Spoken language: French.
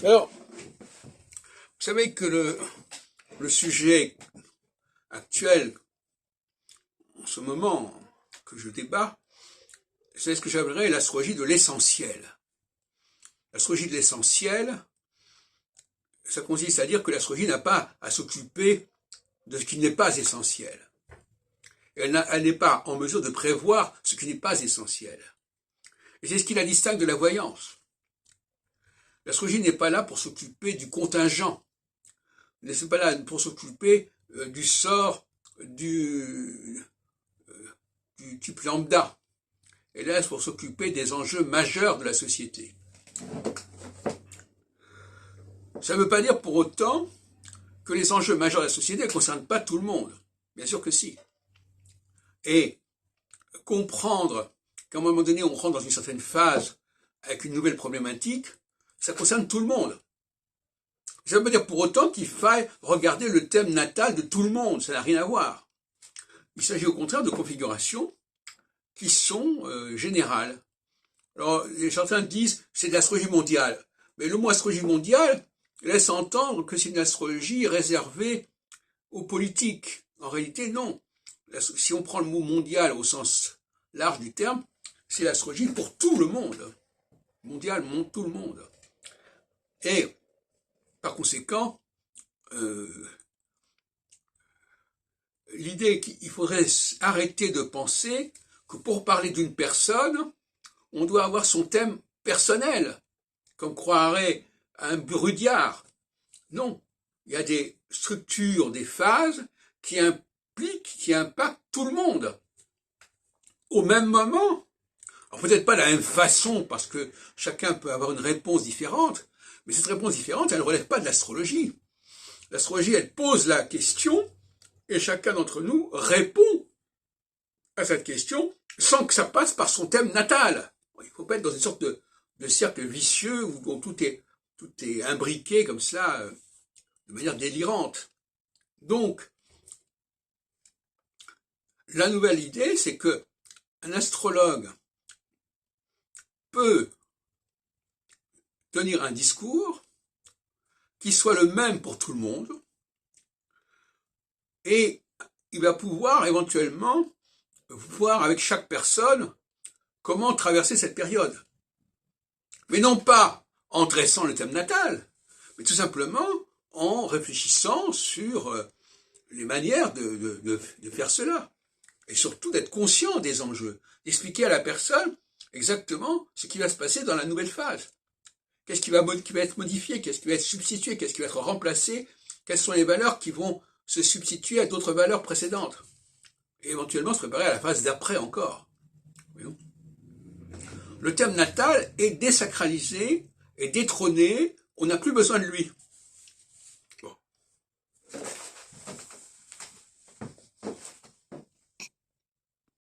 Alors, vous savez que le sujet actuel, en ce moment que je débat, c'est ce que j'appellerais l'astrologie de l'essentiel. L'astrologie de l'essentiel, ça consiste à dire que l'astrologie n'a pas à s'occuper de ce qui n'est pas essentiel. Elle n'est pas en mesure de prévoir ce qui n'est pas essentiel. Et c'est ce qui la distingue de la voyance. L'astrologie n'est pas là pour s'occuper du contingent. Elle n'est pas là pour s'occuper du sort du type lambda. Elle est là pour s'occuper des enjeux majeurs de la société. Ça ne veut pas dire pour autant que les enjeux majeurs de la société ne concernent pas tout le monde. Bien sûr que si. Et comprendre qu'à un moment donné, on rentre dans une certaine phase avec une nouvelle problématique, ça concerne tout le monde. Ça ne veut pas dire pour autant qu'il faille regarder le thème natal de tout le monde, ça n'a rien à voir. Il s'agit au contraire de configurations qui sont générales. Alors, certains disent c'est de l'astrologie mondiale. Mais le mot astrologie mondiale laisse entendre que c'est une astrologie réservée aux politiques. En réalité, non. Si on prend le mot mondial au sens large du terme, c'est l'astrologie pour tout le monde. Mondial, tout le monde. Et, par conséquent, l'idée qu'il faudrait arrêter de penser que pour parler d'une personne, on doit avoir son thème personnel, comme croirait un Brudiard. Non, il y a des structures, des phases qui impactent tout le monde. Au même moment, alors peut-être pas de la même façon, parce que chacun peut avoir une réponse différente, mais cette réponse différente, elle ne relève pas de l'astrologie. L'astrologie, elle pose la question, et chacun d'entre nous répond à cette question sans que ça passe par son thème natal. Il ne faut pas être dans une sorte de cercle vicieux où tout est imbriqué comme cela, de manière délirante. Donc, la nouvelle idée, c'est que un astrologue peut tenir un discours qui soit le même pour tout le monde, et il va pouvoir éventuellement voir avec chaque personne comment traverser cette période. Mais non pas en dressant le thème natal, mais tout simplement en réfléchissant sur les manières de faire cela. Et surtout d'être conscient des enjeux, d'expliquer à la personne exactement ce qui va se passer dans la nouvelle phase. Qu'est-ce qui va être modifié, qu'est-ce qui va être substitué, qu'est-ce qui va être remplacé, quelles sont les valeurs qui vont se substituer à d'autres valeurs précédentes. Et éventuellement se préparer à la phase d'après encore. Voyons. Le thème natal est désacralisé et détrôné, on n'a plus besoin de lui.